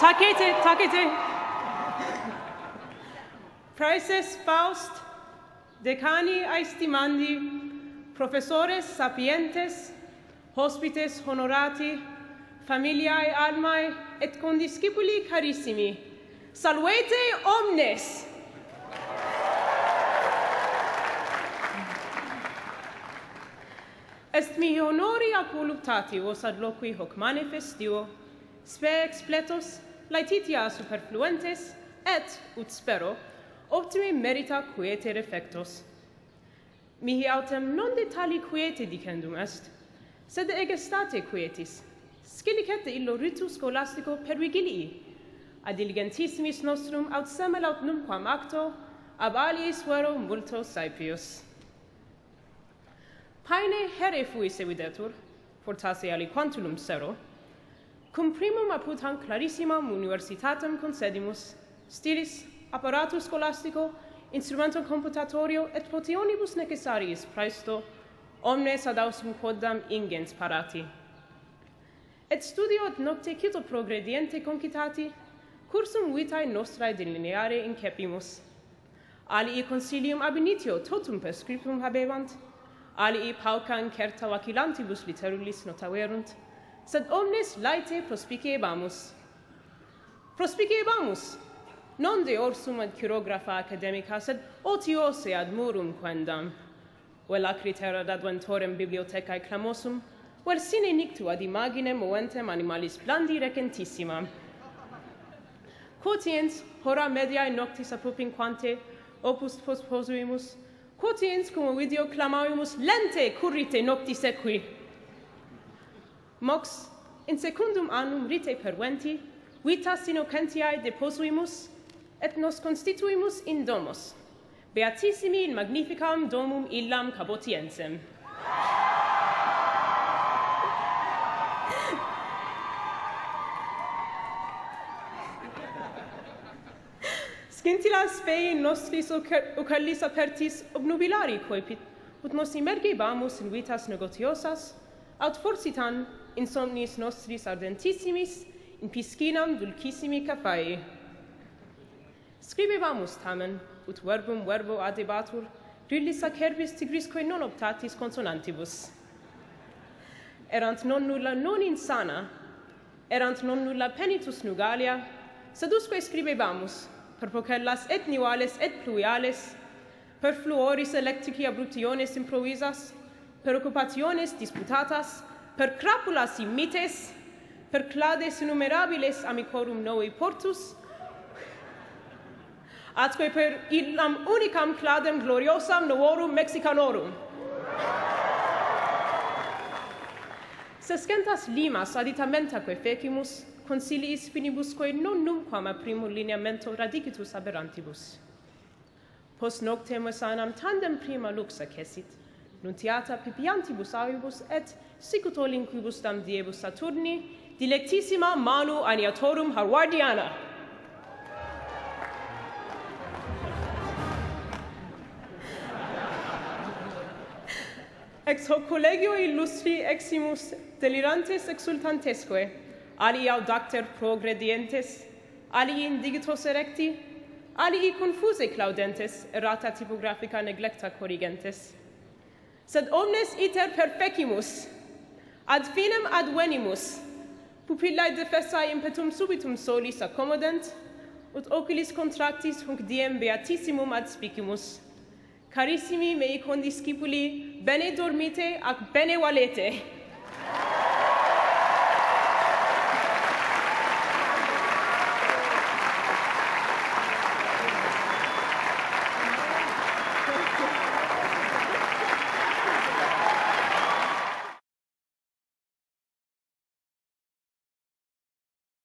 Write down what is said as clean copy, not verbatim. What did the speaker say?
Tacete. Praeses Faust, Decani aestimandi, professores sapientes, hospites honorati, familiae almae, et condiscipuli carissimi, salvete omnes. Est mihi honori ac voluptati vos adloqui hoc mane festivo, spe expletos, laetitia superfluentes, et, ut spero, optime merita quiete refectos. Mihi autem non de tali quiete dicendum est, sed ege state quietis, scilicet illo ritu scholastico per vigilii, ad diligentissimis nostrum aut semel aut numquam acto, ab aliis vero multo saepius. Paene here fuis evidetur, fortasse aliquantulum sero, cum primum aputam clarissimam universitatem concedimus, stilis, apparatus scholastico, instrumentum computatorio, et potionibus necessariis praesto, omnes ad ausum quodam ingens parati. Et studio et nocte cito progrediente concitati, cursum vitae nostrae delineare incepimus. Alii consilium ab initio totum per scriptum habebant, alii paucam certa vacillantibus literulis notaverunt, sed omnes laete prospiciebamus. Prospiciebamus, non de orsum ad chirographa academica, sed otiose ad murum quendam, vel acritera adventorem bibliothecae clamosum, vel sine nictu ad imaginem moventem animalis blandi recentissimam. Quotiens, hora mediae noctis appropinquante, opus postposuimus, quotiens cum video clamavimus lente currite noctis equi. Mox, in secundum annum rite perventi, vitas innocentiae deposuimus, et nos constituimus in domos, beatissimi in magnificam domum illam cabotiensem. Scintillas spei nostris ocellis apertis obnubilari coepit, ut nos immergebamus in vitas negotiosas, aut forsitan in somnis nostris ardentissimis, in piscinam dulcissimi cafae. Scribebamus tamen, ut verbum verbo adebatur, grillis acerbis tigrisque non optatis consonantibus. Erant non nulla non insana, erant non nulla penitus nugalia, sedusque scribebamus, per procellas et nivales et pluviales, per fluoris electrici abruptiones improvisas, per occupationes disputatas, per crapulas immites, per clades innumerabiles amicorum novi portus, atque per illam unicam cladem gloriosam novorum Mexicanorum. Sescentas limas aditamentaque fecimus, consiliis finibusque non numquam a primum lineamento radicitus aberrantibus. Post noctem sanam tandem prima lux accessit, nuntiata pipiantibus avibus et sicuto linquibus dam diebus Saturni, dilectissima manu aniatorum Harvardiana. Ex hoc collegio illustri eximus delirantes exultantesque, alii audacter progredientes, alii indigitos erecti, alii confuse claudentes, errata typographica neglecta corrigentes. Sed omnes iter perfecimus, ad finem advenimus, pupillae defessae impetum subitum solis accommodent, ut oculis contractis hunc diem beatissimum adspicimus. Carissimi mei condiscipuli, bene dormite ac bene valete.